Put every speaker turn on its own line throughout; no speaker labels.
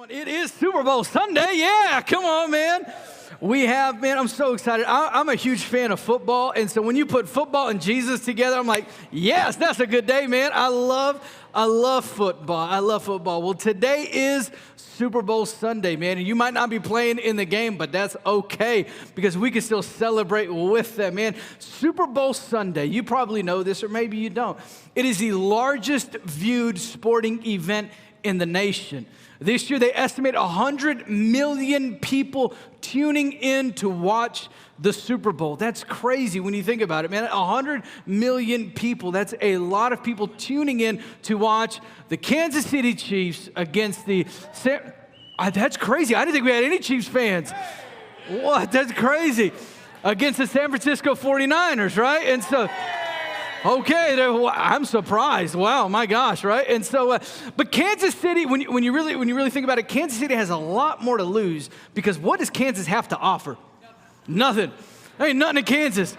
It is Super Bowl Sunday. Yeah, come on, man. We have, man, I'm so excited. I'm a huge fan of football, and so when you put football and Jesus together, I'm like, yes, that's a good day, man. I love football. I love football. Well, today is Super Bowl Sunday, man, and you might not be playing in the game, but that's okay because we can still celebrate with them, man. Super Bowl Sunday, you probably know this, or maybe you don't. It is the largest viewed sporting event in the nation. This year, they estimate 100 million people tuning in to watch the Super Bowl. That's crazy when you think about it, man. 100 million people. That's a lot of people tuning in to watch the Kansas City Chiefs against the... That's crazy. I didn't think we had any Chiefs fans. What? That's crazy. Against the San Francisco 49ers, right? And so... Okay, I'm surprised. Wow, my gosh, right? And so, but Kansas City, when you really think about it, Kansas City has a lot more to lose because what does Kansas have to offer? Nothing. There ain't nothing in Kansas.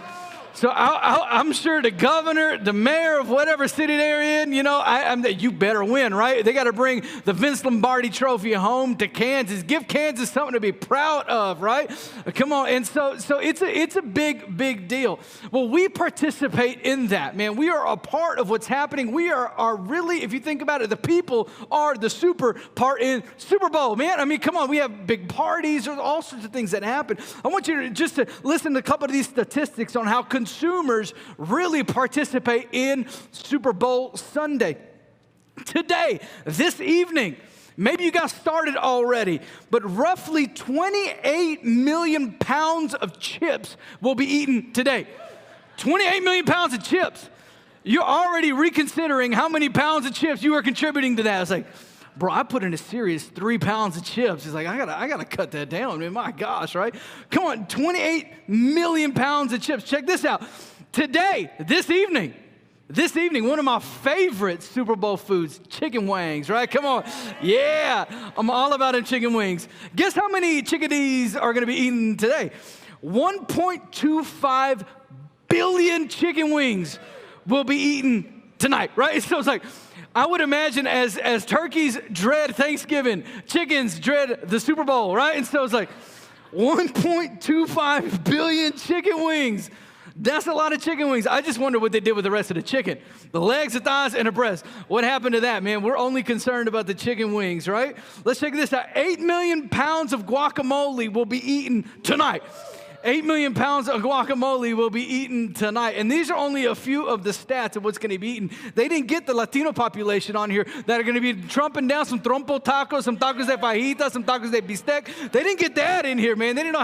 So I'm sure the governor, the mayor of whatever city they're in, you better win, right? They got to bring the Vince Lombardi Trophy home to Kansas. Give Kansas something to be proud of, right? Come on. And so it's a big deal. Well, we participate in that, man. We are a part of what's happening. We are really, if you think about it, the people are the super part in Super Bowl, man. I mean, come on. We have big parties. There's all sorts of things that happen. I want you to listen to a couple of these statistics on how consumers really participate in Super Bowl Sunday. Today, this evening, maybe you got started already, but roughly 28 million pounds of chips will be eaten today. 28 million pounds of chips. You're already reconsidering how many pounds of chips you are contributing to that. It's like, bro, I put in a serious 3 pounds of chips. It's like, I gotta cut that down. I mean, my gosh, right? Come on, 28 million pounds of chips. Check this out. Today, this evening, one of my favorite Super Bowl foods, chicken wings, right? Come on. Yeah, I'm all about them chicken wings. Guess how many chickadees are gonna be eaten today? 1.25 billion chicken wings will be eaten tonight, right? So it's like, I would imagine as turkeys dread Thanksgiving, chickens dread the Super Bowl, right? And so it's like 1.25 billion chicken wings. That's a lot of chicken wings. I just wonder what they did with the rest of the chicken. The legs, the thighs, and the breast. What happened to that, man? We're only concerned about the chicken wings, right? Let's check this out. 8 million pounds of guacamole will be eaten tonight. 8 million pounds of guacamole will be eaten tonight. And these are only a few of the stats of what's going to be eaten. They didn't get the Latino population on here that are going to be trumping down some trompo tacos, some tacos de fajita, some tacos de bistec. They didn't get that in here, man. They didn't know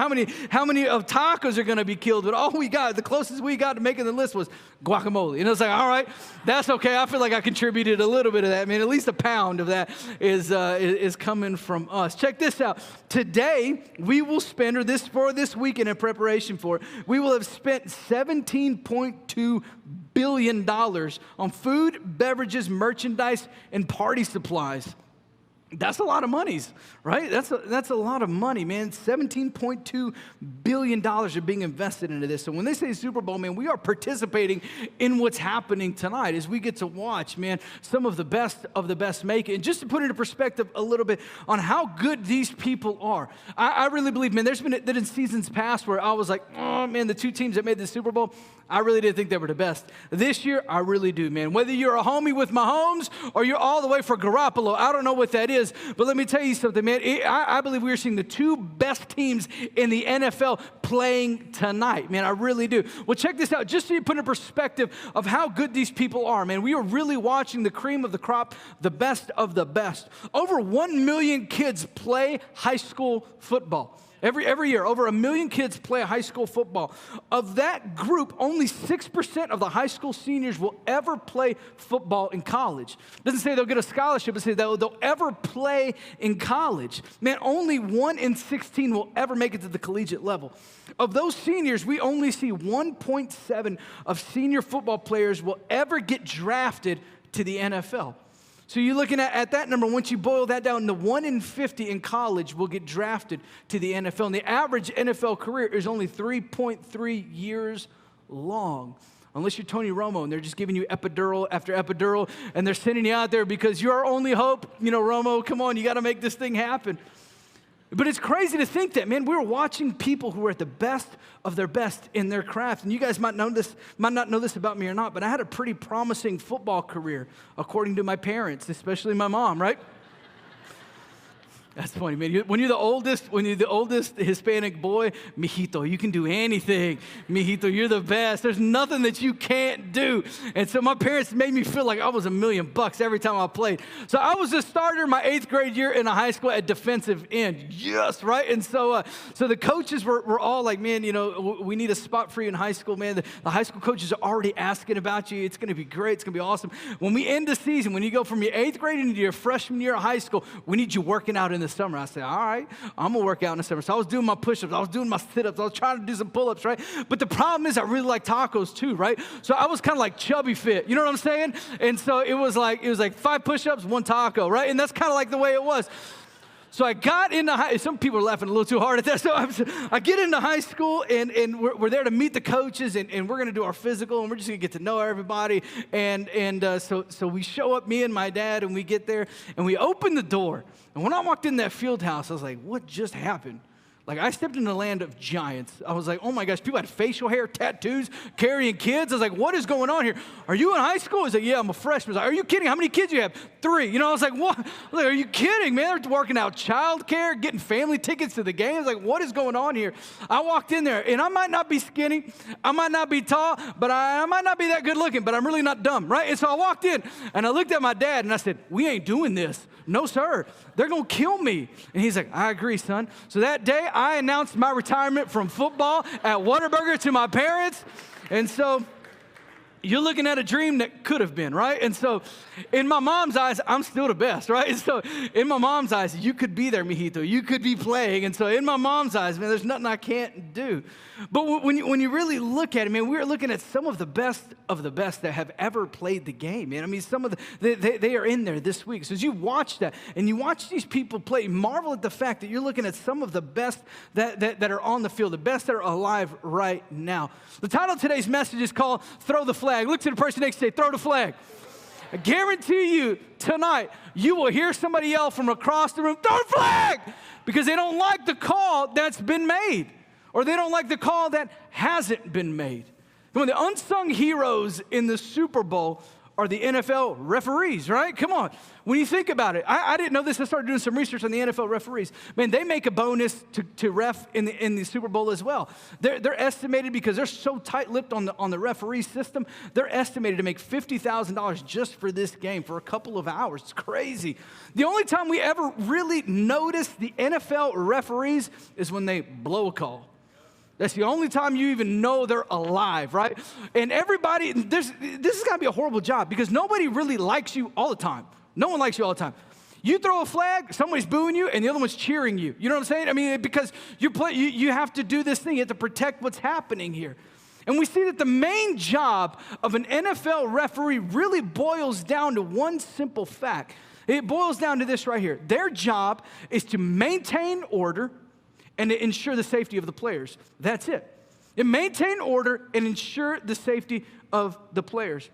how many of tacos are going to be killed. But all we got, the closest we got to making the list was guacamole. And it's like, all right, that's okay. I feel like I contributed a little bit of that. I mean, at least a pound of that is coming from us. Check this out. Today, we will spend, or this weekend in preparation for it, we will have spent $17.2 billion on food, beverages, merchandise, and party supplies. That's a lot of monies, right? That's a lot of money, man. $17.2 billion are being invested into this. So when they say Super Bowl, man, we are participating in what's happening tonight as we get to watch, man, some of the best make it. And just to put it into perspective a little bit on how good these people are, I really believe, man, there's been in seasons past where I was like, oh, man, the two teams that made the Super Bowl, I really didn't think they were the best. This year, I really do, man. Whether you're a homie with Mahomes or you're all the way for Garoppolo, I don't know what that is, but let me tell you something, man. I believe we're seeing the two best teams in the NFL playing tonight, man. I really do. Well, check this out. Just so you put in perspective of how good these people are, man. We are really watching the cream of the crop, the best of the best. Over 1 million kids play high school football. Every year, over 1 million kids play high school football. Of that group, only 6% of the high school seniors will ever play football in college. It doesn't say they'll get a scholarship. It says they'll ever play in college. Man, only 1 in 16 will ever make it to the collegiate level. Of those seniors, we only see 1.7 of senior football players will ever get drafted to the NFL. So you're looking at that number. Once you boil that down, the 1 in 50 in college will get drafted to the NFL. And the average NFL career is only 3.3 years long. unless you're Tony Romo and they're just giving you epidural after epidural and they're sending you out there because you're our only hope. You know, Romo, come on, you got to make this thing happen. But it's crazy to think that, man, we were watching people who were at the best of their best in their craft. And you guys might not know this about me or not, but I had a pretty promising football career, according to my parents, especially my mom, right? That's funny, man. When you're the oldest Hispanic boy, mijito, you can do anything. Mijito, you're the best. There's nothing that you can't do. And so my parents made me feel like I was $1,000,000 every time I played. So I was a starter my 8th grade year in a high school at defensive end. Yes, right? And so the coaches were all like, man, you know, we need a spot for you in high school, man. The high school coaches are already asking about you. It's going to be great. It's going to be awesome. When we end the season, when you go from your 8th grade into your freshman year of high school, we need you working out in the summer. I said, all right, I'm going to work out in the summer. So I was doing my push-ups. I was doing my sit-ups. I was trying to do some pull-ups, right? But the problem is I really like tacos too, right? So I was kind of like chubby fit. You know what I'm saying? And so it was like 5 push-ups, 1 taco, right? And that's kind of like the way it was. So I got into some people are laughing a little too hard at that. So I get into high school, and we're there to meet the coaches, and we're going to do our physical, and we're just going to get to know everybody. So we show up, me and my dad, and we get there, and we open the door. And when I walked in that field house, I was like, what just happened? Like, I stepped into the land of giants. I was like, oh my gosh, people had facial hair, tattoos, carrying kids. I was like, what is going on here? Are you in high school? He's like, yeah, I'm a freshman. I was like, are you kidding? How many kids do you have? 3. You know, I was like, what? I was like, are you kidding, man? They're working out childcare, getting family tickets to the games. Like, what is going on here? I walked in there, and I might not be skinny. I might not be tall, but I might not be that good looking, but I'm really not dumb, right? And so I walked in, and I looked at my dad, and I said, we ain't doing this. No, sir. They're going to kill me. And he's like, I agree, son. So that day, I announced my retirement from football at Whataburger to my parents. And so you're looking at a dream that could have been, right? And so in my mom's eyes, I'm still the best, right? And so in my mom's eyes, you could be there, mijito. You could be playing. And so in my mom's eyes, man, there's nothing I can't do. But when you really look at it, man, we're looking at some of the best that have ever played the game, man. I mean, some of they are in there this week. So as you watch that and you watch these people play, marvel at the fact that you're looking at some of the best that are on the field, the best that are alive right now. The title of today's message is called Throw the Flag. Look to the person next to you, say, throw the flag. I guarantee you tonight, you will hear somebody yell from across the room, throw the flag, because they don't like the call that's been made, or they don't like the call that hasn't been made. Come on, the unsung heroes in the Super Bowl are the NFL referees, right? Come on. When you think about it, I didn't know this. I started doing some research on the NFL referees. Man, they make a bonus to ref in the Super Bowl as well. They're estimated, because they're so tight-lipped on the referee system, they're estimated to make $50,000 just for this game for a couple of hours. It's crazy. The only time we ever really notice the NFL referees is when they blow a call. That's the only time you even know they're alive, right? And everybody, this has got to be a horrible job, because nobody really likes you all the time. No one likes you all the time. You throw a flag, somebody's booing you, and the other one's cheering you. You know what I'm saying? I mean, because you have to do this thing. You have to protect what's happening here. And we see that the main job of an NFL referee really boils down to one simple fact. It boils down to this right here. Their job is to maintain order and to ensure the safety of the players. That's it. And maintain order and ensure the safety of the players.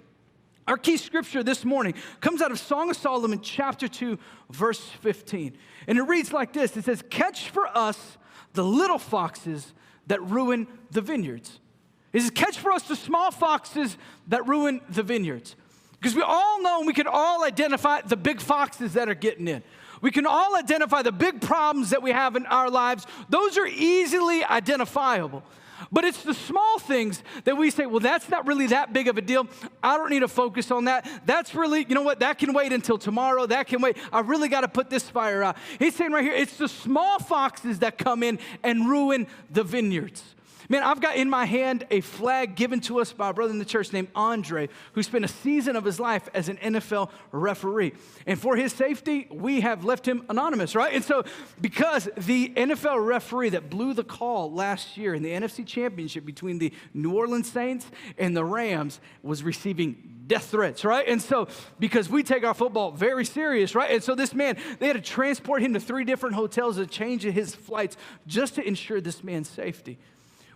Our key scripture this morning comes out of Song of Solomon, chapter 2, verse 15. And it reads like this. It says, catch for us the little foxes that ruin the vineyards. It says, catch for us the small foxes that ruin the vineyards. Because we all know, and we can all identify the big foxes that are getting in. We can all identify the big problems that we have in our lives. Those are easily identifiable. But it's the small things that we say, well, that's not really that big of a deal. I don't need to focus on that. That's really, you know what, that can wait until tomorrow. That can wait. I really got to put this fire out. He's saying right here, it's the small foxes that come in and ruin the vineyards. Man, I've got in my hand a flag given to us by a brother in the church named Andre, who spent a season of his life as an NFL referee. And for his safety, we have left him anonymous, right? And so because the NFL referee that blew the call last year in the NFC Championship between the New Orleans Saints and the Rams was receiving death threats, right? And so because we take our football very serious, right? And so this man, they had to transport him to 3 different hotels to change his flights just to ensure this man's safety.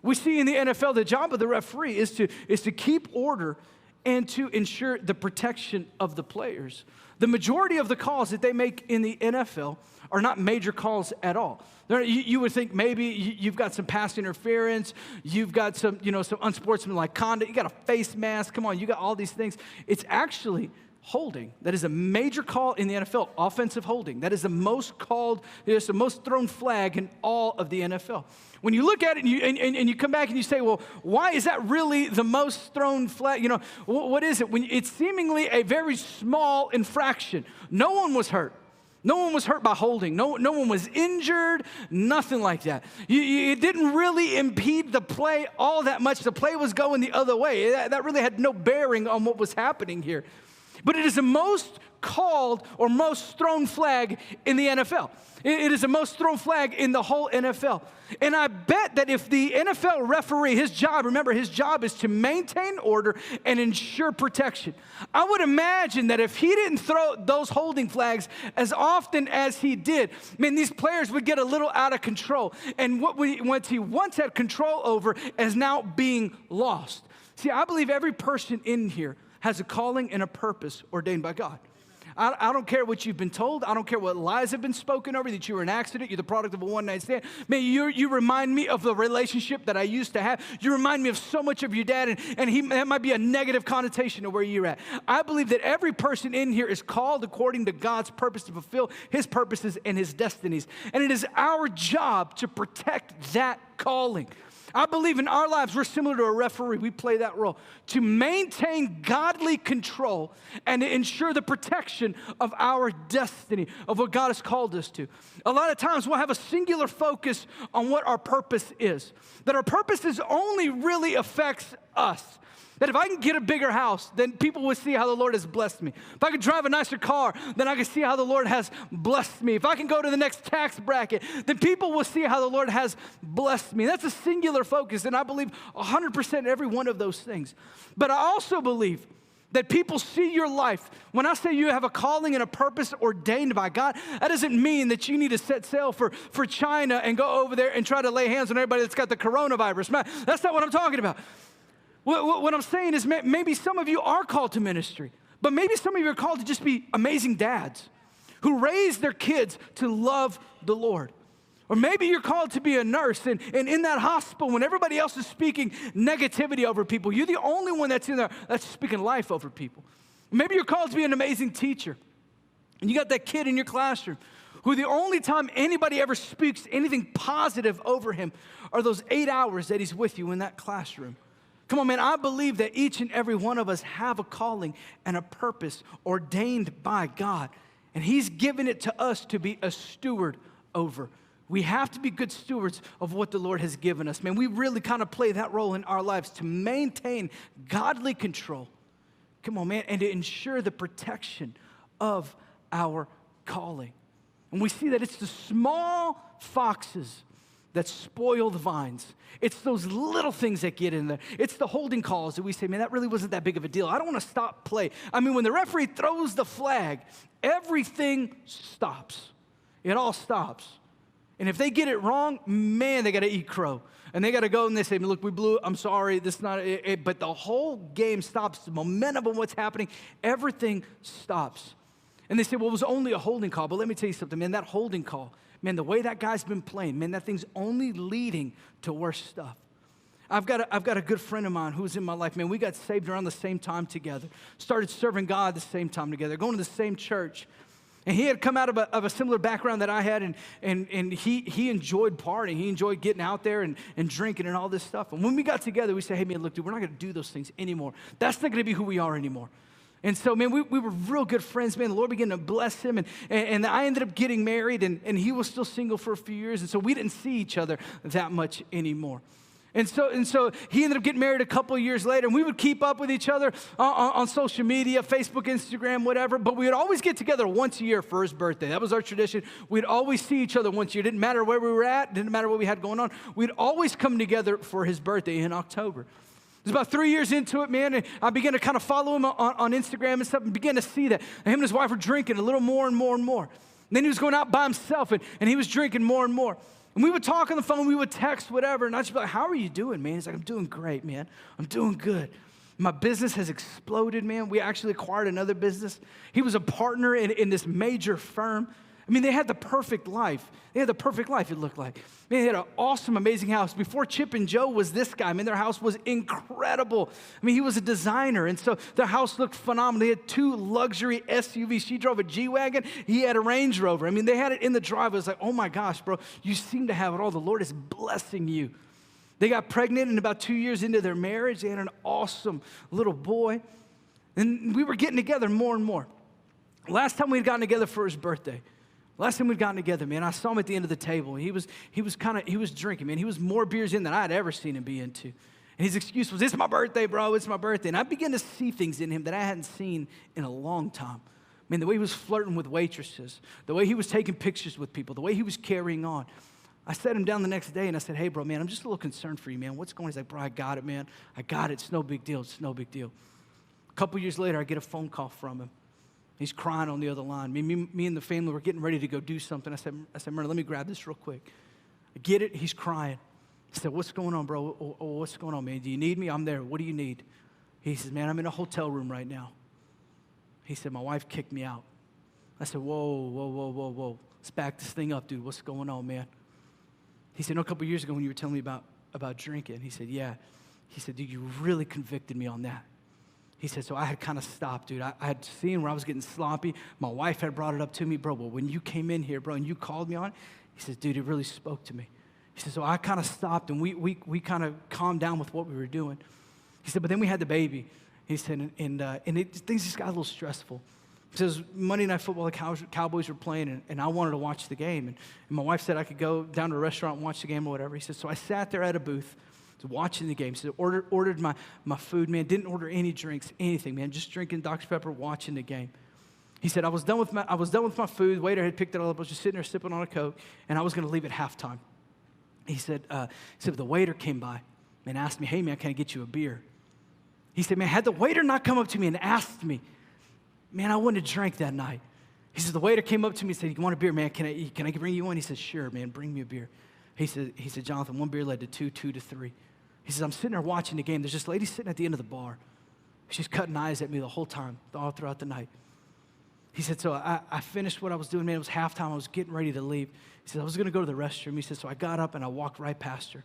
We see in the NFL, the job of the referee is to keep order and to ensure the protection of the players. The majority of the calls that they make in the NFL are not major calls at all. You would think maybe you've got some pass interference, you've got some unsportsmanlike conduct, you got a face mask, come on, you got all these things. It's actually holding. That is a major call in the NFL, offensive holding. That is the most called, it's the most thrown flag in all of the NFL. When you look at it and you come back and you say, well, why is that really the most thrown flag? You know, what is it? When it's seemingly a very small infraction. No one was hurt. No one was hurt by holding. No one was injured, nothing like that. It didn't really impede the play all that much. The play was going the other way. That really had no bearing on what was happening here. But it is the most called or most thrown flag in the NFL. It is the most thrown flag in the whole NFL. And I bet that if the NFL referee, his job is to maintain order and ensure protection. I would imagine that if he didn't throw those holding flags as often as he did, these players would get a little out of control. And what he once had control over is now being lost. See, I believe every person in here has a calling and a purpose ordained by God. I don't care what you've been told. I don't care what lies have been spoken over, that you were an accident, you're the product of a one-night stand. Man, you remind me of the relationship that I used to have. You remind me of so much of your dad, and that might be a negative connotation of where you're at. I believe that every person in here is called according to God's purpose to fulfill his purposes and his destinies. And it is our job to protect that calling. I believe in our lives, we're similar to a referee. We play that role to maintain godly control and to ensure the protection of our destiny, of what God has called us to. A lot of times we'll have a singular focus on what our purpose is, that our purposes only really affects us. That if I can get a bigger house, then people will see how the Lord has blessed me. If I can drive a nicer car, then I can see how the Lord has blessed me. If I can go to the next tax bracket, then people will see how the Lord has blessed me. That's a singular focus, and I believe 100% in every one of those things. But I also believe that people see your life. When I say you have a calling and a purpose ordained by God, that doesn't mean that you need to set sail for China and go over there and try to lay hands on everybody that's got the coronavirus. That's not what I'm talking about. What I'm saying is maybe some of you are called to ministry, but maybe some of you are called to just be amazing dads who raise their kids to love the Lord. Or maybe you're called to be a nurse, and in that hospital, when everybody else is speaking negativity over people, you're the only one that's in there that's speaking life over people. Maybe you're called to be an amazing teacher, and you got that kid in your classroom who the only time anybody ever speaks anything positive over him are those 8 hours that he's with you in that classroom. Come on, man, I believe that each and every one of us have a calling and a purpose ordained by God, and he's given it to us to be a steward over. We have to be good stewards of what the Lord has given us. Man, we really kind of play that role in our lives to maintain godly control. Come on, man, and to ensure the protection of our calling. And we see that it's the small foxes that spoil the vines. It's those little things that get in there. It's the holding calls that we say, man, that really wasn't that big of a deal. I don't want to stop play. When the referee throws the flag, everything stops. It all stops. And if they get it wrong, man, they got to eat crow. And they got to go and they say, look, we blew it. I'm sorry. This is not it. But the whole game stops. The momentum of what's happening, everything stops. And they say, well, it was only a holding call. But let me tell you something, man, that holding call, man, the way that guy's been playing, man, that thing's only leading to worse stuff. I've got a good friend of mine who's in my life, man. We got saved around the same time together, started serving God the same time together, going to the same church. And he had come out of a similar background that I had, and he enjoyed partying. He enjoyed getting out there and drinking and all this stuff. And when we got together, we said, hey, man, look, dude, we're not going to do those things anymore. That's not going to be who we are anymore. And so, man, we were real good friends, man. The Lord began to bless him, and I ended up getting married, and he was still single for a few years, and so we didn't see each other that much anymore. And so he ended up getting married a couple of years later, and we would keep up with each other on social media, Facebook, Instagram, whatever, but we would always get together once a year for his birthday. That was our tradition. We'd always see each other once a year. Didn't matter where we were at, didn't matter what we had going on. We'd always come together for his birthday in October. It was about 3 years into it, man, and I began to kind of follow him on Instagram and stuff and began to see that him and his wife were drinking a little more and more and more. Then he was going out by himself, and he was drinking more and more. And we would talk on the phone, we would text, whatever, and I'd just be like, how are you doing, man? He's like, I'm doing great, man. I'm doing good. My business has exploded, man. We actually acquired another business. He was a partner in this major firm. I mean, they had the perfect life. They had the perfect life, it looked like. Man, they had an awesome, amazing house. Before Chip and Joe was this guy. I mean, their house was incredible. I mean, he was a designer, and so their house looked phenomenal. They had 2 luxury SUVs. She drove a G-Wagon. He had a Range Rover. I mean, they had it in the driveway. It was like, oh my gosh, bro, you seem to have it all. The Lord is blessing you. They got pregnant, and about 2 years into their marriage, they had an awesome little boy. And we were getting together more and more. Last time we had gotten together for his birthday, last time we'd gotten together, man, I saw him at the end of the table. He was drinking, man. He was more beers in than I had ever seen him be into. And his excuse was, it's my birthday, bro, it's my birthday. And I began to see things in him that I hadn't seen in a long time. I mean, the way he was flirting with waitresses, the way he was taking pictures with people, the way he was carrying on. I sat him down the next day and I said, hey, bro, man, I'm just a little concerned for you, man. What's going on? He's like, bro, I got it, man. I got it. It's no big deal. It's no big deal. A couple years later, I get a phone call from him. He's crying on the other line. Me and the family were getting ready to go do something. I said, Myrna, let me grab this real quick. I get it. He's crying. I said, what's going on, bro? What's going on, man? Do you need me? I'm there. What do you need? He says, man, I'm in a hotel room right now. He said, my wife kicked me out. I said, whoa. Let's back this thing up, dude. What's going on, man? He said, no, a couple years ago when you were telling me about drinking. He said, yeah. He said, dude, you really convicted me on that. He said, so I had kind of stopped, dude. I had seen where I was getting sloppy. My wife had brought it up to me, bro. Well, when you came in here, bro, and you called me on it, he says, dude, it really spoke to me. He said, so I kind of stopped, and we kind of calmed down with what we were doing. He said, but then we had the baby. He said, things just got a little stressful. He says, Monday Night Football, the Cowboys were playing, and I wanted to watch the game. And my wife said I could go down to a restaurant and watch the game or whatever. He said, so I sat there at a booth watching the game. He said, ordered my food, man. Didn't order any drinks, anything, man. Just drinking Dr. Pepper, watching the game. He said, I was done with my food. Waiter had picked it all up. I was just sitting there sipping on a Coke, and I was going to leave at halftime. He said, the waiter came by and asked me, hey, man, can I get you a beer? He said, man, had the waiter not come up to me and asked me, man, I wouldn't have drank that night. He said, the waiter came up to me and said, you want a beer, man? Can I bring you one? He said, sure, man, bring me a beer. He said, Jonathan, one beer led to two to three. He says, I'm sitting there watching the game. There's this lady sitting at the end of the bar. She's cutting eyes at me the whole time, all throughout the night. He said, so I finished what I was doing, man. It was halftime. I was getting ready to leave. He said, I was going to go to the restroom. He said, so I got up and I walked right past her.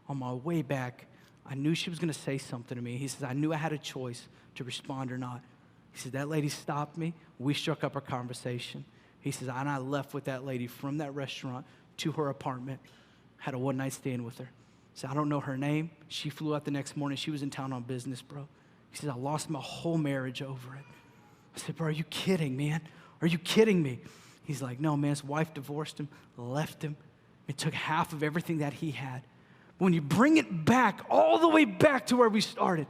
On my way back, I knew she was going to say something to me. He says, I knew I had a choice to respond or not. He said, that lady stopped me. We struck up our conversation. He says, and I left with that lady from that restaurant to her apartment, had a one-night stand with her. He said, I don't know her name. She flew out the next morning. She was in town on business, bro. He said, I lost my whole marriage over it. I said, bro, are you kidding, man? Are you kidding me? He's like, no, man, his wife divorced him, left him. It took half of everything that he had. But when you bring it back, all the way back to where we started,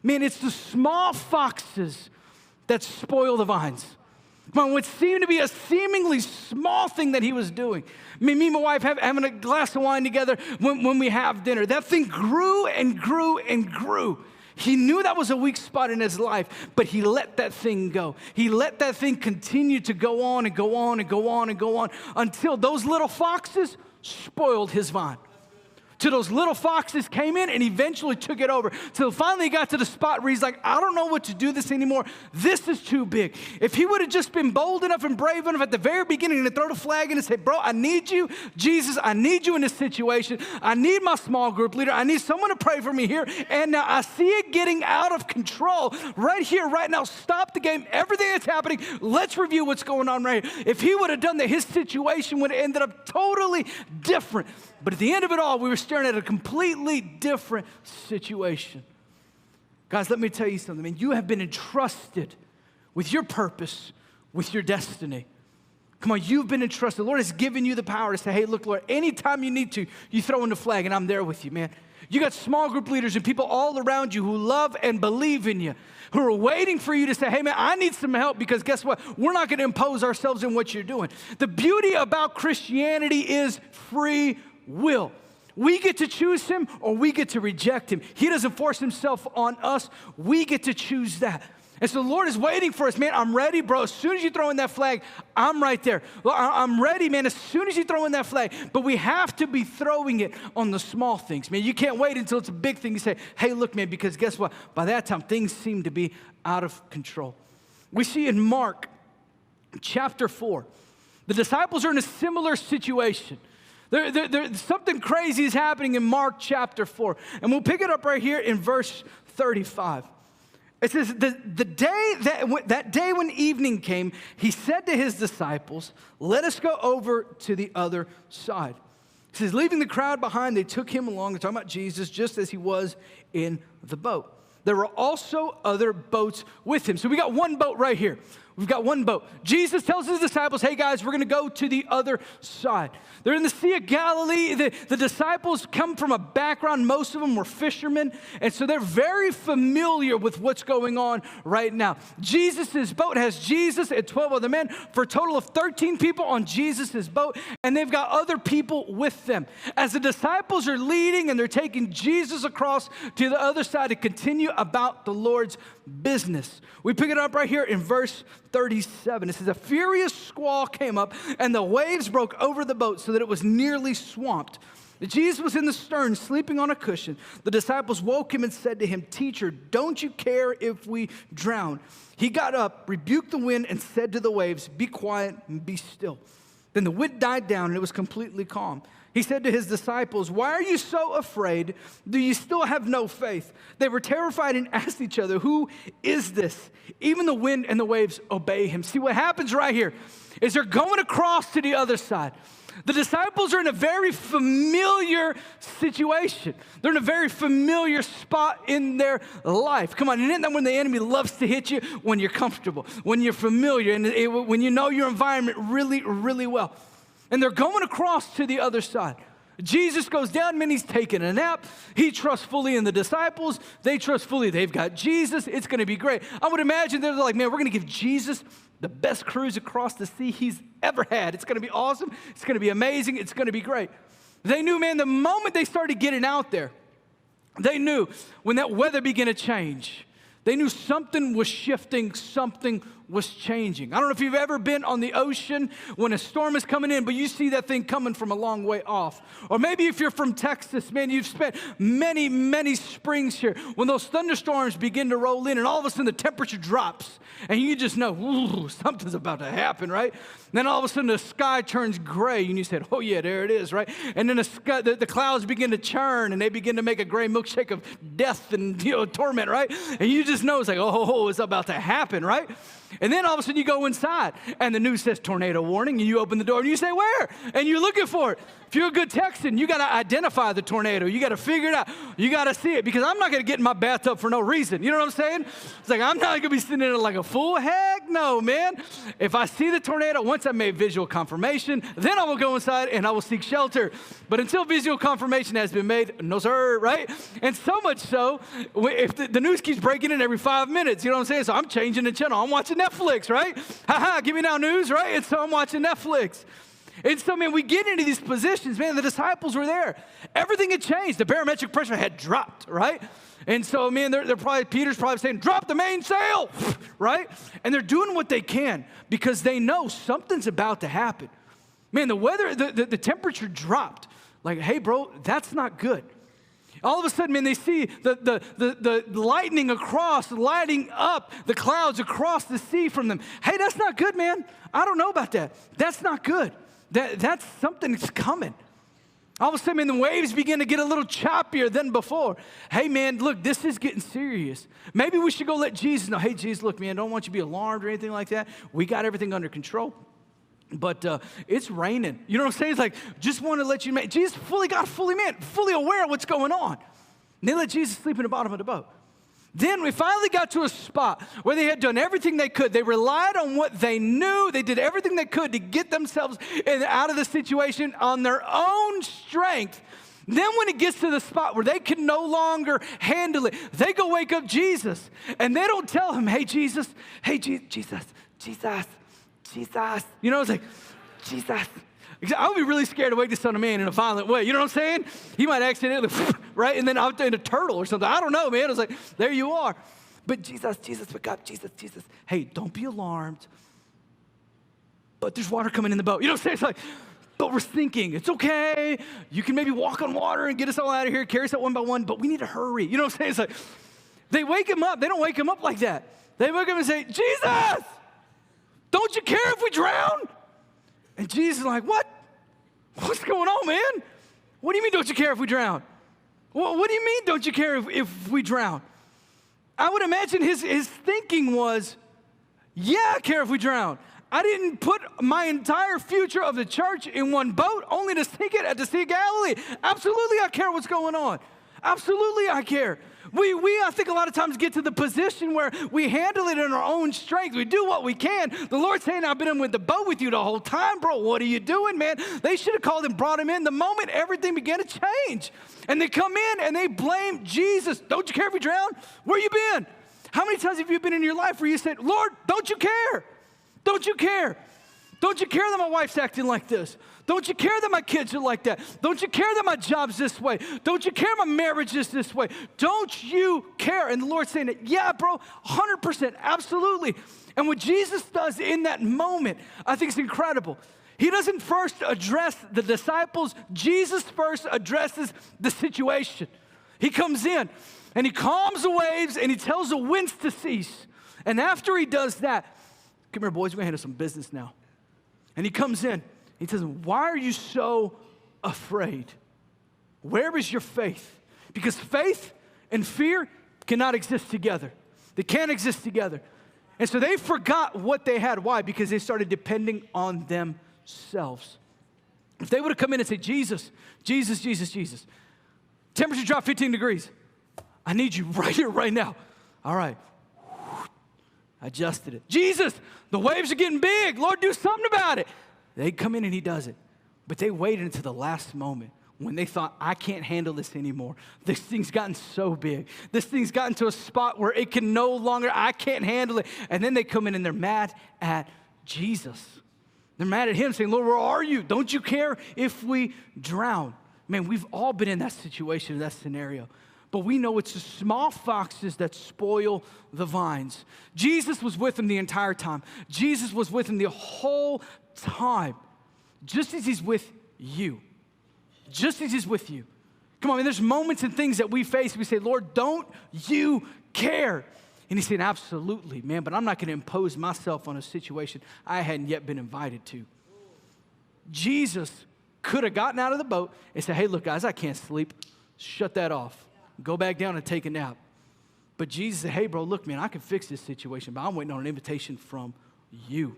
man, it's the small foxes that spoil the vines. What seemed to be a seemingly small thing that he was doing. I mean, me and my wife having a glass of wine together when we have dinner. That thing grew and grew and grew. He knew that was a weak spot in his life, but he let that thing go. He let that thing continue to go on and go on and go on and go on until those little foxes spoiled his vine. Till those little foxes came in and eventually took it over. Till finally he got to the spot where he's like, I don't know what to do this anymore. This is too big. If he would have just been bold enough and brave enough at the very beginning to throw the flag in and say, bro, I need you. Jesus, I need you in this situation. I need my small group leader. I need someone to pray for me here. And now I see it getting out of control right here, right now. Stop the game. Everything that's happening. Let's review what's going on right here. If he would have done that, his situation would have ended up totally different. But at the end of it all, we were staring at a completely different situation. Guys, let me tell you something, man. You have been entrusted with your purpose, with your destiny. Come on, you've been entrusted. The Lord has given you the power to say, hey, look, Lord, anytime you need to, you throw in the flag, and I'm there with you, man. You got small group leaders and people all around you who love and believe in you, who are waiting for you to say, hey, man, I need some help, because guess what? We're not going to impose ourselves in what you're doing. The beauty about Christianity is free will. We get to choose him or we get to reject him. He doesn't force himself on us. We get to choose that. And so the Lord is waiting for us. Man, I'm ready, bro. As soon as you throw in that flag, I'm right there. Well, I'm ready, man, as soon as you throw in that flag. But we have to be throwing it on the small things, man. You can't wait until it's a big thing. You say, hey, look, man, because guess what? By that time, things seem to be out of control. We see in Mark chapter 4, the disciples are in a similar situation. Something crazy is happening in Mark chapter 4. And we'll pick it up right here in verse 35. It says, that day when evening came, he said to his disciples, let us go over to the other side. It says, leaving the crowd behind, they took him along. They're talking about Jesus just as he was in the boat. There were also other boats with him. So we got one boat right here. We've got one boat. Jesus tells his disciples, hey guys, we're going to go to the other side. They're in the Sea of Galilee. The disciples come from a background. Most of them were fishermen. And so they're very familiar with what's going on right now. Jesus' boat has Jesus and 12 other men for a total of 13 people on Jesus' boat. And they've got other people with them. As the disciples are leading and they're taking Jesus across to the other side to continue about the Lord's business. We pick it up right here in verse 37. It says, a furious squall came up and the waves broke over the boat so that it was nearly swamped. Jesus was in the stern, sleeping on a cushion. The disciples woke him and said to him, teacher, don't you care if we drown? He got up, rebuked the wind, and said to the waves, be quiet and be still. Then the wind died down and it was completely calm. He said to his disciples, why are you so afraid? Do you still have no faith? They were terrified and asked each other, who is this? Even the wind and the waves obey him. See, what happens right here is they're going across to the other side. The disciples are in a very familiar situation. They're in a very familiar spot in their life. Come on, isn't that when the enemy loves to hit you? When you're comfortable, when you're familiar, and when you know your environment really, really well. And they're going across to the other side. Jesus goes down, man, he's taking a nap. He trusts fully in the disciples. They trust fully. They've got Jesus. It's going to be great. I would imagine they're like, man, we're going to give Jesus the best cruise across the sea he's ever had. It's going to be awesome. It's going to be amazing. It's going to be great. They knew, man, the moment they started getting out there, they knew when that weather began to change, they knew something was shifting, something was changing. I don't know if you've ever been on the ocean when a storm is coming in, but you see that thing coming from a long way off. Or maybe if you're from Texas, man, you've spent many, many springs here. When those thunderstorms begin to roll in and all of a sudden the temperature drops and you just know, ooh, something's about to happen, right? Then all of a sudden the sky turns gray and you said, oh yeah, there it is, right? And then the clouds begin to churn and they begin to make a gray milkshake of death and torment, right? And you just know it's like, oh, it's about to happen, right? And then all of a sudden you go inside and the news says tornado warning and you open the door and you say, where? And you're looking for it. If you're a good Texan, you got to identify the tornado. You got to figure it out. You got to see it because I'm not going to get in my bathtub for no reason. You know what I'm saying? It's like I'm not going to be sitting in it like a fool. Heck no, man. If I see the tornado, once I made visual confirmation, then I will go inside and I will seek shelter. But until visual confirmation has been made, no sir, right? And so much so, if the news keeps breaking in every 5 minutes, you know what I'm saying? So I'm changing the channel. I'm watching Netflix, right? Ha, give me now news, right? And so I'm watching Netflix. And so, man, we get into these positions, man, the disciples were there. Everything had changed. The barometric pressure had dropped, right? And so, man, Peter's probably saying, drop the mainsail, right? And they're doing what they can because they know something's about to happen. Man, the weather, the temperature dropped. Like, hey, bro, that's not good. All of a sudden, man, they see the lightning lighting up the clouds across the sea from them. Hey, that's not good, man. I don't know about that. That's not good. That's something that's coming. All of a sudden, man, the waves begin to get a little choppier than before. Hey, man, look, this is getting serious. Maybe we should go let Jesus know. Hey, Jesus, look, man, don't want you to be alarmed or anything like that. We got everything under control. But it's raining. You know what I'm saying? It's like, just want to let you know. Jesus fully aware of what's going on. And they let Jesus sleep in the bottom of the boat. Then we finally got to a spot where they had done everything they could. They relied on what they knew. They did everything they could to get themselves out of the situation on their own strength. Then when it gets to the spot where they can no longer handle it, they go wake up Jesus. And they don't tell him, hey, Jesus. You know, it's like, Jesus. I would be really scared to wake the Son of Man in a violent way. You know what I'm saying? He might accidentally, right? And then out there in a turtle or something. I don't know, man. It's like, there you are. But Jesus, but God, Jesus. Hey, don't be alarmed. But there's water coming in the boat. You know what I'm saying? It's like, but we're thinking, it's okay. You can maybe walk on water and get us all out of here, carry us out one by one, but we need to hurry. You know what I'm saying? It's like, they wake him up. They don't wake him up like that. They wake him and say, Jesus, don't you care if we drown? And Jesus is like, what? What's going on, man? What do you mean, don't you care if we drown? Well, what do you mean, don't you care if we drown? I would imagine his thinking was, yeah, I care if we drown. I didn't put my entire future of the church in one boat only to sink it at the Sea of Galilee. Absolutely, I care what's going on. Absolutely, I care. We, I think a lot of times get to the position where we handle it in our own strength. We do what we can. The Lord's saying, I've been in with the boat with you the whole time, bro. What are you doing, man? They should have called and brought him in the moment everything began to change. And they come in and they blame Jesus. Don't you care if we drown? Where you been? How many times have you been in your life where you said, Lord, don't you care? Don't you care? Don't you care that my wife's acting like this? Don't you care that my kids are like that? Don't you care that my job's this way? Don't you care my marriage is this way? Don't you care? And the Lord's saying, yeah, bro, 100%, absolutely. And what Jesus does in that moment, I think is incredible. He doesn't first address the disciples. Jesus first addresses the situation. He comes in and he calms the waves and he tells the winds to cease. And after he does that, come here, boys, we're going to handle some business now. And he comes in. He says, why are you so afraid? Where is your faith? Because faith and fear cannot exist together. They can't exist together. And so they forgot what they had. Why? Because they started depending on themselves. If they would have come in and said, Jesus. Temperature dropped 15 degrees. I need you right here, right now. All right. I adjusted it. Jesus, the waves are getting big. Lord, do something about it. They come in and he does it. But they waited until the last moment when they thought, I can't handle this anymore. This thing's gotten so big. This thing's gotten to a spot where it can no longer, I can't handle it. And then they come in and they're mad at Jesus. They're mad at him saying, Lord, where are you? Don't you care if we drown? Man, we've all been in that situation, that scenario. But we know it's the small foxes that spoil the vines. Jesus was with them the entire time. Jesus was with them the whole time, just as he's with you. Just as he's with you. Come on, man, there's moments and things that we face. We say, Lord, don't you care? And he's saying, absolutely, man, but I'm not going to impose myself on a situation I hadn't yet been invited to. Jesus could have gotten out of the boat and said, hey, look, guys, I can't sleep. Shut that off. Go back down and take a nap. But Jesus said, hey, bro, look, man, I can fix this situation, but I'm waiting on an invitation from you.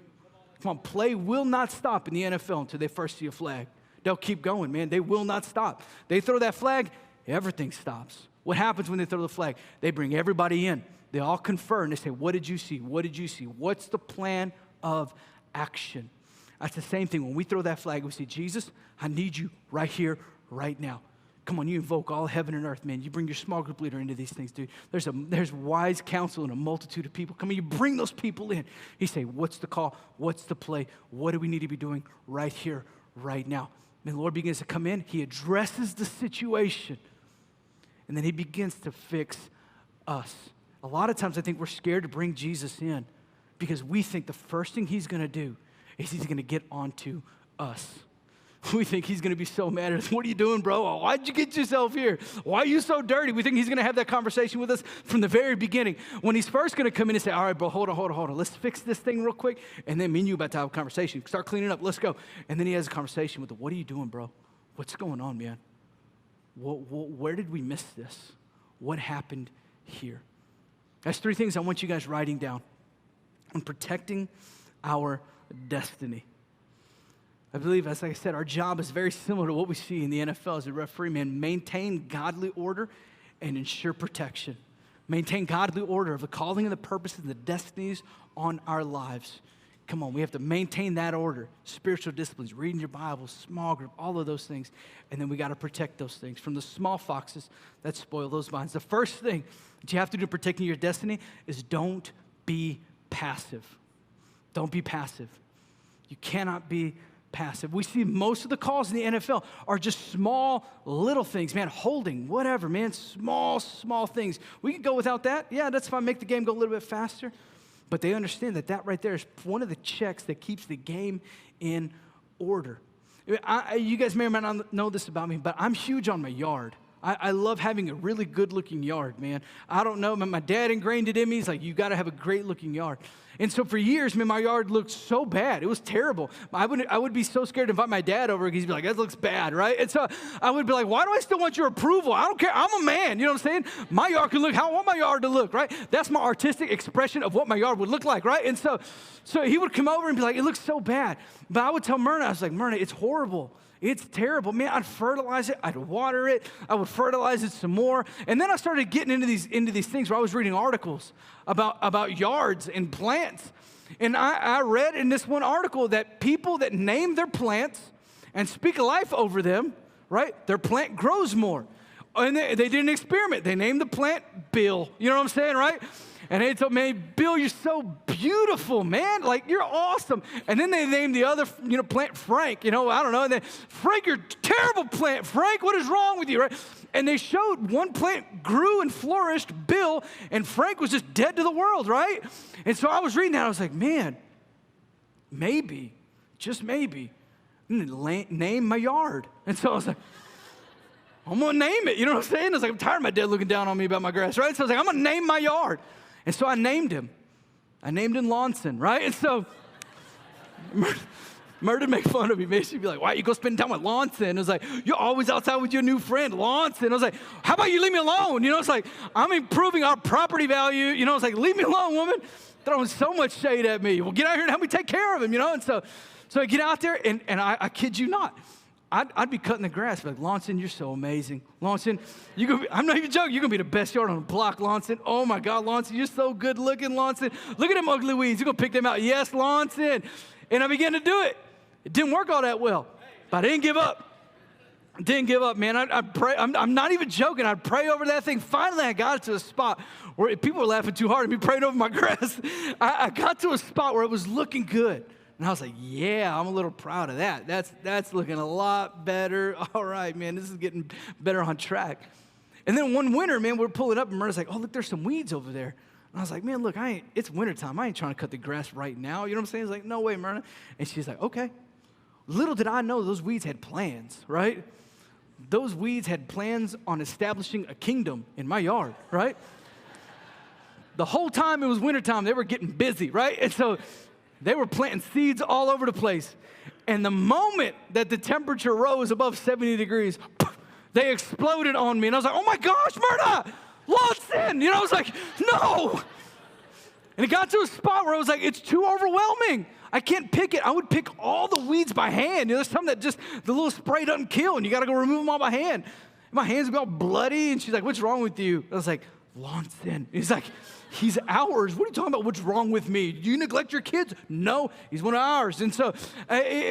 Come on, play will not stop in the NFL until they first see a flag. They'll keep going, man. They will not stop. They throw that flag, everything stops. What happens when they throw the flag? They bring everybody in. They all confer, and they say, what did you see? What did you see? What's the plan of action? That's the same thing. When we throw that flag, we say, Jesus, I need you right here, right now. Come on, you invoke all heaven and earth, man. You bring your small group leader into these things, dude. There's wise counsel and a multitude of people. Come on, you bring those people in. He say, what's the call? What's the play? What do we need to be doing right here, right now? And the Lord begins to come in. He addresses the situation. And then he begins to fix us. A lot of times I think we're scared to bring Jesus in because we think the first thing he's going to do is he's going to get onto us. We think he's going to be so mad at us. What are you doing, bro? Why'd you get yourself here? Why are you so dirty? We think he's going to have that conversation with us from the very beginning. When he's first going to come in and say, all right, bro, hold on. Let's fix this thing real quick. And then me and you about to have a conversation. Start cleaning up. Let's go. And then he has a conversation with him. What are you doing, bro? What's going on, man? Where did we miss this? What happened here? That's 3 things I want you guys writing down on protecting our destiny. I believe, as I said, our job is very similar to what we see in the NFL as a referee, man. Maintain godly order and ensure protection. Maintain godly order of the calling and the purposes and the destinies on our lives. Come on, we have to maintain that order. Spiritual disciplines, reading your Bible, small group, all of those things. And then we got to protect those things from the small foxes that spoil those vines. The first thing that you have to do protecting your destiny is don't be passive. Don't be passive. You cannot be passive. We see most of the calls in the NFL are just small, little things, man, holding, whatever, man, small things. We can go without that. Yeah, that's fine. Make the game go a little bit faster. But they understand that right there is one of the checks that keeps the game in order. You guys may or may not know this about me, but I'm huge on my yard. I love having a really good-looking yard, man. I don't know, my dad ingrained it in me. He's like, you got to have a great-looking yard. And so for years, man, my yard looked so bad. It was terrible. I would be so scared to invite my dad over because he'd be like, that looks bad, right? And so I would be like, why do I still want your approval? I don't care. I'm a man, you know what I'm saying? My yard can look how I want my yard to look, right? That's my artistic expression of what my yard would look like, right? And so he would come over and be like, it looks so bad. But I would tell Myrna, I was like, Myrna, it's horrible. It's terrible. Man, I'd fertilize it. I'd water it. I would fertilize it some more. And then I started getting into these things where I was reading articles about yards and plants. And I read in this one article that people that name their plants and speak life over them, right, their plant grows more. And they did an experiment. They named the plant Bill. You know what I'm saying, right? And they told me, Bill, you're so beautiful, man. Like, you're awesome. And then they named the other, plant Frank. I don't know. And then, Frank, you're a terrible plant. Frank, what is wrong with you, right? And they showed one plant grew and flourished, Bill, and Frank was just dead to the world, right? And so I was reading that. I was like, man, maybe, just maybe, I'm going to name my yard. And so I was like, I'm going to name it. You know what I'm saying? I was like, I'm tired of my dad looking down on me about my grass, right? So I was like, I'm going to name my yard. And so I named him. I named him Lawson, right? And so Murder make fun of me. Man, she'd be like, why you go spend time with Lawson? I was like, you're always outside with your new friend, Lawson. I was like, how about you leave me alone? It's like, I'm improving our property value. It's like, leave me alone, woman. Throwing so much shade at me. Well, get out here and help me take care of him, And so I get out there, and I kid you not, I'd be cutting the grass, like, Lawson, you're so amazing. Lawson, I'm not even joking, you're going to be the best yard on the block, Lawson. Oh, my God, Lawson, you're so good looking, Lawson. Look at them ugly weeds. You're going to pick them out. Yes, Lawson. And I began to do it. It didn't work all that well, but I didn't give up. I didn't give up, man. I'd pray. I'm not even joking. I'd pray over that thing. Finally, I got it to a spot where people were laughing too hard at me praying over my grass. I got to a spot where it was looking good. And I was like, yeah, I'm a little proud of that. That's looking a lot better. All right, man, this is getting better on track. And then one winter, man, we're pulling up, and Myrna's like, oh, look, there's some weeds over there. And I was like, man, look, it's wintertime. I ain't trying to cut the grass right now. You know what I'm saying? It's like, no way, Myrna. And she's like, okay. Little did I know those weeds had plans, right? Those weeds had plans on establishing a kingdom in my yard, right? The whole time it was wintertime, they were getting busy, right? And so they were planting seeds all over the place. And the moment that the temperature rose above 70 degrees, they exploded on me. And I was like, oh my gosh, Myrna, Lawson. I was like, no. And it got to a spot where I was like, it's too overwhelming. I can't pick it. I would pick all the weeds by hand. There's some that just, the little spray doesn't kill, and you got to go remove them all by hand. And my hands would be all bloody, and she's like, what's wrong with you? I was like, Lawson. He's like, he's ours. What are you talking about? What's wrong with me? Do you neglect your kids? No, he's one of ours. And so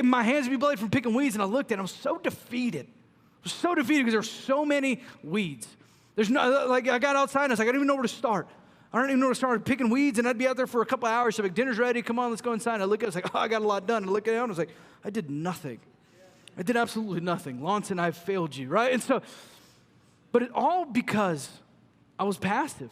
my hands would be bloody from picking weeds, and I looked at it. I was so defeated. I was so defeated because there were so many weeds. There's no, like, I got outside, and I was like, I don't even know where to start. I don't even know where to start picking weeds, and I'd be out there for a couple of hours. So like, dinner's ready. Come on, let's go inside. And I look at it. I was like, oh, I got a lot done. And I look at it, and I was like, I did nothing. I did absolutely nothing. Lawson, I've failed you, right? And so, but it all because I was passive.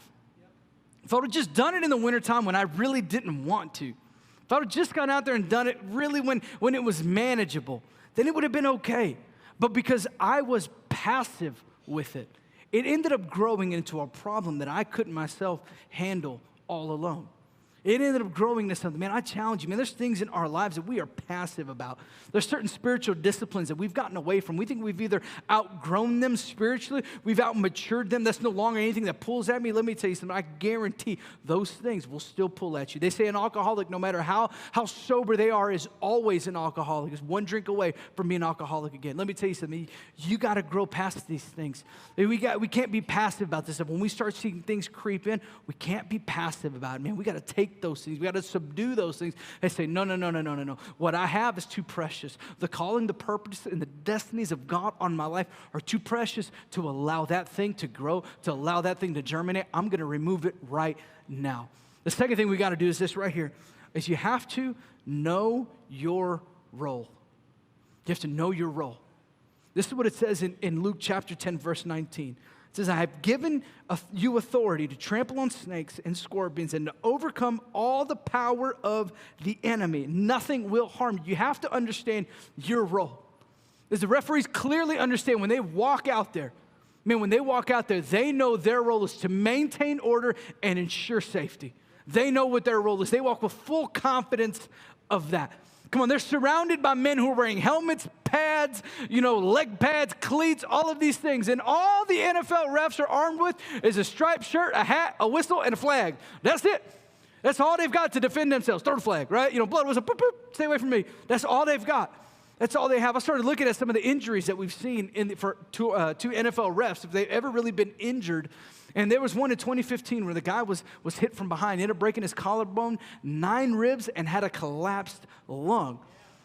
If I would have just done it in the wintertime when I really didn't want to, if I would have just gone out there and done it really when it was manageable, then it would have been okay. But because I was passive with it, it ended up growing into a problem that I couldn't myself handle all alone. It ended up growing into something. Man, I challenge you, man, there's things in our lives that we are passive about. There's certain spiritual disciplines that we've gotten away from. We think we've either outgrown them spiritually, we've outmatured them. That's no longer anything that pulls at me. Let me tell you something. I guarantee those things will still pull at you. They say an alcoholic, no matter how sober they are, is always an alcoholic. Is one drink away from being an alcoholic again. Let me tell you something. You got to grow past these things. We can't be passive about this stuff. When we start seeing things creep in, we can't be passive about it. Man, we got to take those things. We got to subdue those things and say, no. What I have is too precious. The calling, the purpose, and the destinies of God on my life are too precious to allow that thing to grow, to allow that thing to germinate. I'm going to remove it right now. The second thing we got to do is this right here, is you have to know your role. You have to know your role. This is what it says in Luke chapter 10, verse 19. It says, I have given you authority to trample on snakes and scorpions and to overcome all the power of the enemy. Nothing will harm you. You have to understand your role. As the referees clearly understand when they walk out there, when they walk out there, they know their role is to maintain order and ensure safety. They know what their role is. They walk with full confidence of that. Come on, they're surrounded by men who are wearing helmets, pads, leg pads, cleats, all of these things. And all the NFL refs are armed with is a striped shirt, a hat, a whistle, and a flag. That's it. That's all they've got to defend themselves. Throw the flag, right? Blood whistle, boop, boop, stay away from me. That's all they've got. That's all they have. I started looking at some of the injuries that we've seen for two NFL refs, if they've ever really been injured. And there was one in 2015 where the guy was hit from behind, ended up breaking his collarbone, 9 ribs, and had a collapsed lung.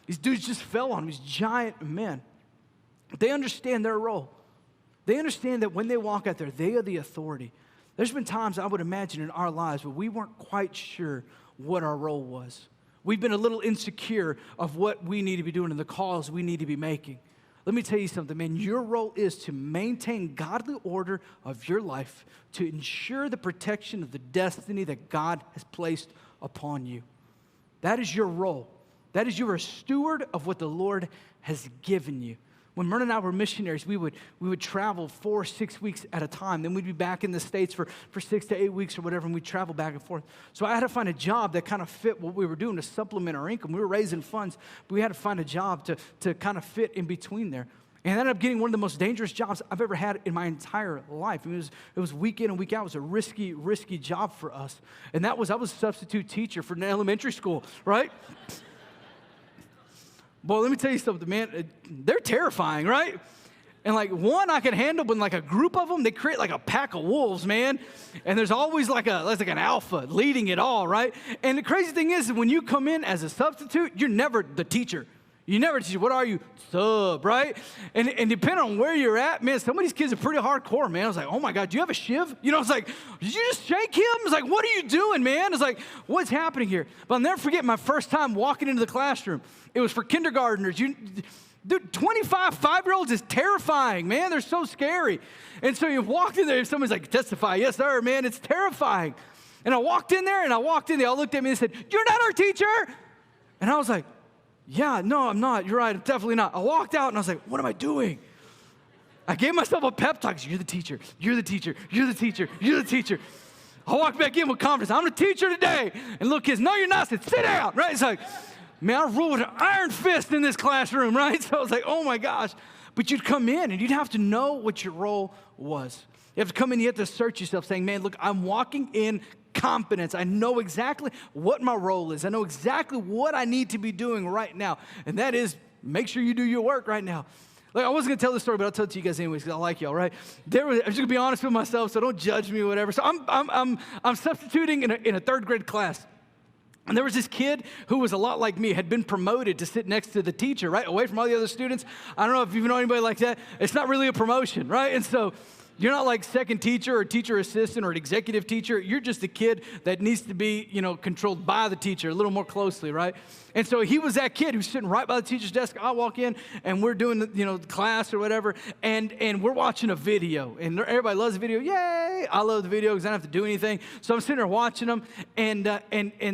These dudes just fell on him, these giant men. They understand their role. They understand that when they walk out there, they are the authority. There's been times, I would imagine, in our lives where we weren't quite sure what our role was. We've been a little insecure of what we need to be doing and the calls we need to be making. Let me tell you something, man. Your role is to maintain godly order of your life, to ensure the protection of the destiny that God has placed upon you. That is your role. That is, you are a steward of what the Lord has given you. When Myrna and I were missionaries, we would travel 4 or 6 weeks at a time. Then we'd be back in the States for 6 to 8 weeks or whatever, and we'd travel back and forth. So I had to find a job that kind of fit what we were doing to supplement our income. We were raising funds, but we had to find a job to kind of fit in between there. And I ended up getting one of the most dangerous jobs I've ever had in my entire life. I mean, it was week in and week out. It was a risky job for us. And I was a substitute teacher for an elementary school, right? Boy, let me tell you something, man. They're terrifying, right? And one I can handle, but a group of them, they create a pack of wolves, man. And there's always an alpha leading it all, right? And the crazy thing is, when you come in as a substitute, you're never the teacher. You never teach. What are you? Sub, right? And depending on where you're at, man, some of these kids are pretty hardcore, man. I was like, oh my God, do you have a shiv? It's like, did you just shake him? It's like, what are you doing, man? It's like, what's happening here? But I'll never forget my first time walking into the classroom. It was for kindergartners. Dude, 25 5-year-olds is terrifying, man. They're so scary. And so you walked in there, and somebody's like, testify. Yes, sir, man, it's terrifying. And I walked in there, they all looked at me and said, you're not our teacher. And I was like, yeah, no, I'm not. You're right, I'm definitely not. I walked out, and I was like, what am I doing? I gave myself a pep talk. You're the teacher. You're the teacher. You're the teacher. You're the teacher. I walked back in with confidence. I'm the teacher today. And little kids, no, you're not. I said, sit down, right? It's like, man, I ruled with an iron fist in this classroom, right? So I was like, oh my gosh. But you'd come in, and you'd have to know what your role was. You have to come in, you have to search yourself, saying, man, look, I'm walking in confidence. I know exactly what my role is. I know exactly what I need to be doing right now. And that is, make sure you do your work right now. Like, I wasn't going to tell this story, but I'll tell it to you guys anyways, because I like y'all, right? I'm just going to be honest with myself, so don't judge me or whatever. So I'm substituting in a 3rd grade class. And there was this kid who was a lot like me, had been promoted to sit next to the teacher, right? Away from all the other students. I don't know if you know anybody like that. It's not really a promotion, right? And so you're not like second teacher or teacher assistant or an executive teacher. You're just a kid that needs to be, controlled by the teacher a little more closely, right? And so he was that kid who's sitting right by the teacher's desk. I walk in and we're doing, the class or whatever, and we're watching a video. And everybody loves the video. Yay! I love the video because I don't have to do anything. So I'm sitting there watching them, and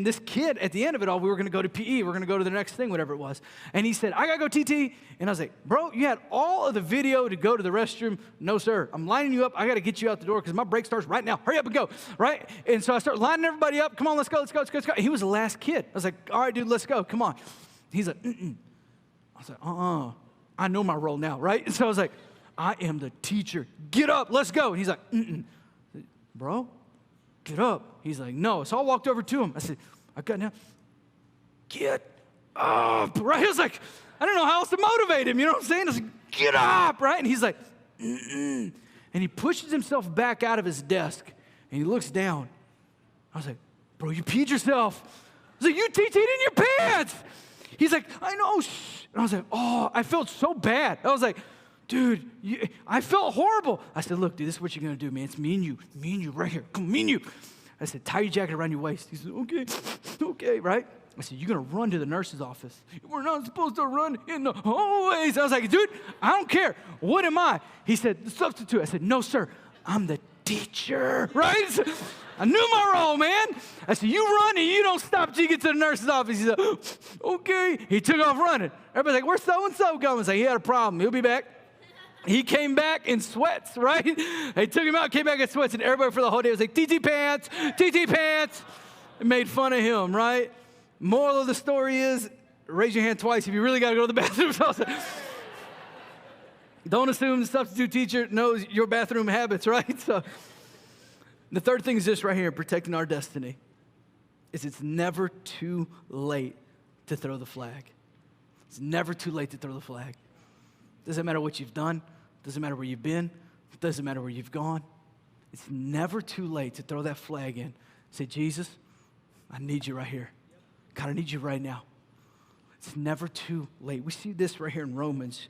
this kid, at the end of it all, we were going to go to PE. We're going to go to the next thing, whatever it was. And he said, I got to go TT. And I was like, bro, you had all of the video to go to the restroom. No, sir. I'm lining you up. I got to get you out the door because my break starts right now. Hurry up and go, right? And so I start lining everybody up. Come on, let's go. He was the last kid. I was like, all right, dude, let's go. Come on. He's like, I was like, I know my role now, right? And so I was like, I am the teacher. Get up, let's go. And he's like, bro, get up. He's like, no. So I walked over to him. I said, I got now. Get up, right? I was like, I don't know how else to motivate him. You know what I'm saying? I was like, get up, right? And he's like, And he pushes himself back out of his desk, and he looks down. I was like, bro, you peed yourself. I was like, you TT'd in your pants. He's like, I know. Shh. And I was like, oh, I felt so bad. I was like, dude, I felt horrible. I said, look, dude, this is what you're going to do, man. It's me and you right here. Come, me and you. I said, tie your jacket around your waist. He said, okay, right? I said, you're going to run to the nurse's office. We're not supposed to run in the hallways. I was like, dude, I don't care. What am I? He said, the substitute. I said, no, sir, I'm the teacher, right? I knew my role, man. I said, you run and you don't stop till you get to the nurse's office. He said, okay. He took off running. Everybody's like, where's so-and-so going? I was like, he had a problem. He'll be back. He came back in sweats, right? They took him out, came back in sweats, and everybody for the whole day was like, TT pants, TT pants. And made fun of him, right? Moral of the story is, raise your hand twice if you really got to go to the bathroom. Don't assume the substitute teacher knows your bathroom habits, right? So the third thing is this right here, protecting our destiny, is it's never too late to throw the flag. It's never too late to throw the flag. Doesn't matter what you've done. Doesn't matter where you've been. Doesn't matter where you've gone. It's never too late to throw that flag in. Say, Jesus, I need you right here. God, I need you right now. It's never too late. We see this right here in Romans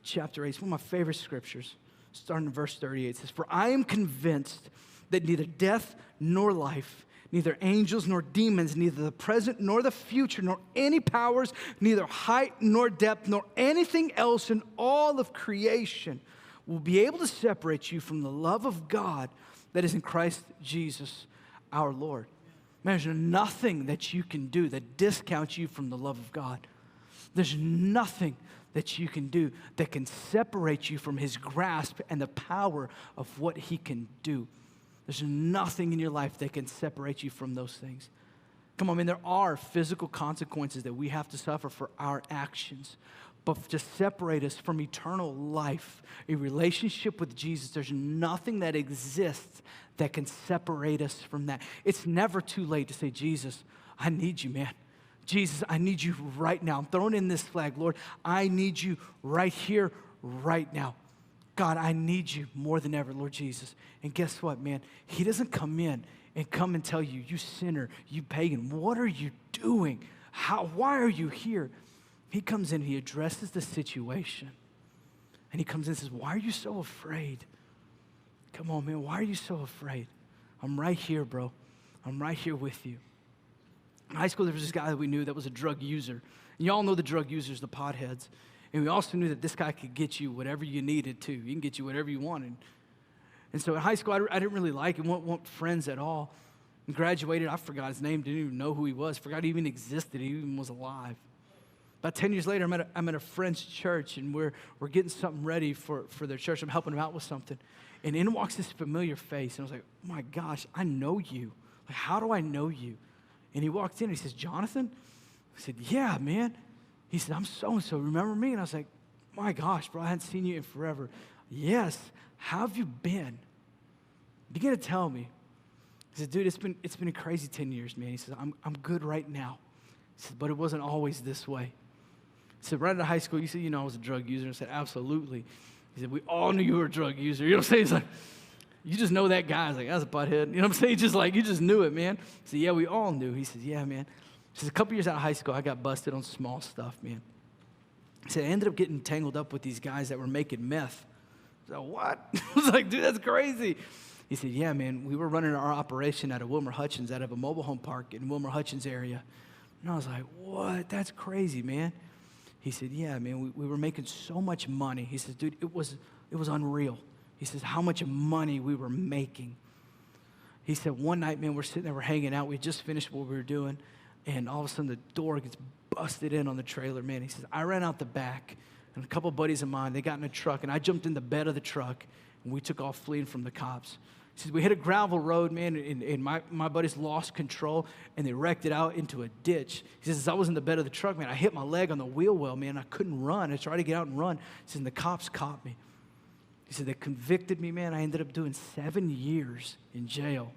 chapter 8. It's one of my favorite scriptures. Starting in verse 38. It says, for I am convinced that neither death nor life, neither angels nor demons, neither the present nor the future, nor any powers, neither height nor depth, nor anything else in all of creation will be able to separate you from the love of God that is in Christ Jesus our Lord. Man, there's nothing that you can do that discounts you from the love of God. There's nothing that you can do that can separate you from his grasp and the power of what he can do. There's nothing in your life that can separate you from those things. Come on, man, there are physical consequences that we have to suffer for our actions. But to separate us from eternal life, a relationship with Jesus, there's nothing that exists that can separate us from that. It's never too late to say, Jesus, I need you, man. Jesus, I need you right now. I'm throwing in this flag, Lord. I need you right here, right now. God, I need you more than ever, Lord Jesus. And guess what, man? He doesn't come in and come and tell you, you sinner, you pagan, what are you doing? Why are you here? He comes in, he addresses the situation. And he comes in and says, why are you so afraid? Come on, man, why are you so afraid? I'm right here, bro. I'm right here with you. In high school, there was this guy that we knew that was a drug user. And y'all know the drug users, the potheads. And we also knew that this guy could get you whatever you needed to. He can get you whatever you wanted. And so in high school, I didn't really like him, want friends at all. And graduated, I forgot his name, didn't even know who he was, forgot he even existed, he even was alive. About 10 years later, I'm at a friend's church, and we're getting something ready for their church. I'm helping them out with something. And in walks this familiar face, and I was like, oh my gosh, I know you. Like, how do I know you? And he walked in, and he says, Jonathan? I said, yeah, man. He said, I'm so-and-so, remember me? And I was like, my gosh, bro, I hadn't seen you in forever. Yes, how have you been? Begin to tell me. He said, dude, it's been a crazy 10 years, man. He said, I'm good right now. He said, but it wasn't always this way. He said, right out of high school, you said, you know I was a drug user. I said, absolutely. He said, we all knew you were a drug user. You know what I'm saying? He's like, you just know that guy. I was like, that's a butthead. You know what I'm saying? You just knew it, man. He said, yeah, we all knew. He said, yeah, man. He says, a couple years out of high school, I got busted on small stuff, man. He said, I ended up getting tangled up with these guys that were making meth. I said, what? I was like, dude, that's crazy. He said, yeah, man, we were running our operation out of Wilmer Hutchins, out of a mobile home park in Wilmer Hutchins area. And I was like, what? That's crazy, man. He said, yeah, man, we were making so much money. He says, dude, it was unreal. He says, how much money we were making. He said, one night, man, we're sitting there, we're hanging out. We just finished what we were doing. And all of a sudden, the door gets busted in on the trailer, man. He says, I ran out the back, and a couple of buddies of mine, they got in a truck, and I jumped in the bed of the truck, and we took off fleeing from the cops. He says, we hit a gravel road, man, and my buddies lost control, and they wrecked it out into a ditch. He says, as I was in the bed of the truck, man, I hit my leg on the wheel well, man. I couldn't run. I tried to get out and run. He says, and the cops caught me. He said, they convicted me, man. I ended up doing 7 years in jail.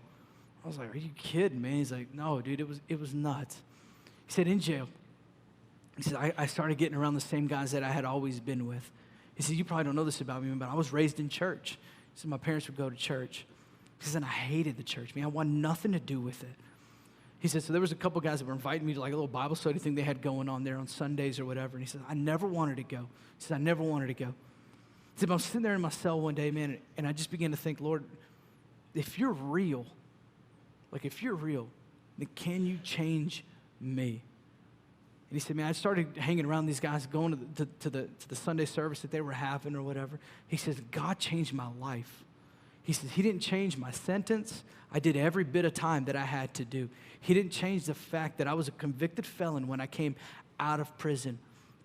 I was like, are you kidding, man? He's like, no, dude, it was nuts. He said, in jail, he said, I started getting around the same guys that I had always been with. He said, you probably don't know this about me, but I was raised in church. He said, my parents would go to church. He said, and I hated the church, man. I wanted nothing to do with it. He said, so there was a couple guys that were inviting me to like a little Bible study thing they had going on there on Sundays or whatever. And he said, I never wanted to go. He said, I never wanted to go. He said, but I was sitting there in my cell one day, man, and I just began to think, Lord, if you're real, then can you change me? And he said, man, I started hanging around these guys, going to the Sunday service that they were having or whatever. He says, God changed my life. He says, he didn't change my sentence. I did every bit of time that I had to do. He didn't change the fact that I was a convicted felon when I came out of prison.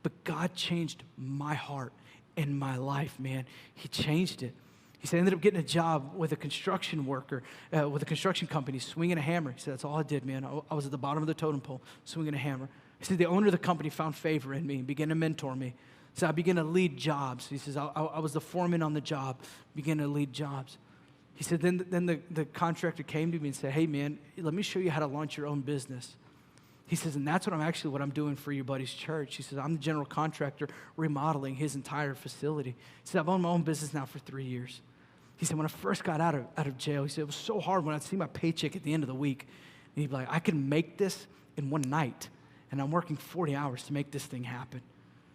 But God changed my heart and my life, man. He changed it. He said, I ended up getting a job with a construction worker, with a construction company, swinging a hammer. He said, that's all I did, man. I was at the bottom of the totem pole, swinging a hammer. He said, the owner of the company found favor in me and began to mentor me. So I began to lead jobs. He says, I was the foreman on the job, began to lead jobs. He said, then the contractor came to me and said, hey, man, let me show you how to launch your own business. He says, and that's what I'm doing for your buddy's church. He says, I'm the general contractor remodeling his entire facility. He said, I've owned my own business now for 3 years. He said, when I first got out of jail, he said, it was so hard when I'd see my paycheck at the end of the week. And he'd be like, I can make this in one night, and I'm working 40 hours to make this thing happen.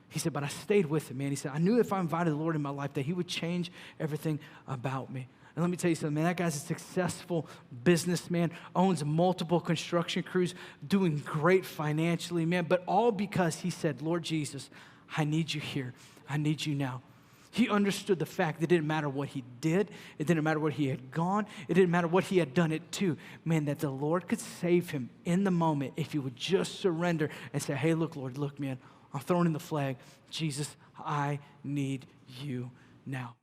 He said, but I stayed with him, man. He said, I knew if I invited the Lord in my life that he would change everything about me. And let me tell you something, man, that guy's a successful businessman, owns multiple construction crews, doing great financially, man, but all because he said, Lord Jesus, I need you here. I need you now. He understood the fact that it didn't matter what he did. It didn't matter where he had gone. It didn't matter what he had done it to. Man, that the Lord could save him in the moment if he would just surrender and say, hey, look, Lord, look, man, I'm throwing in the flag. Jesus, I need you now.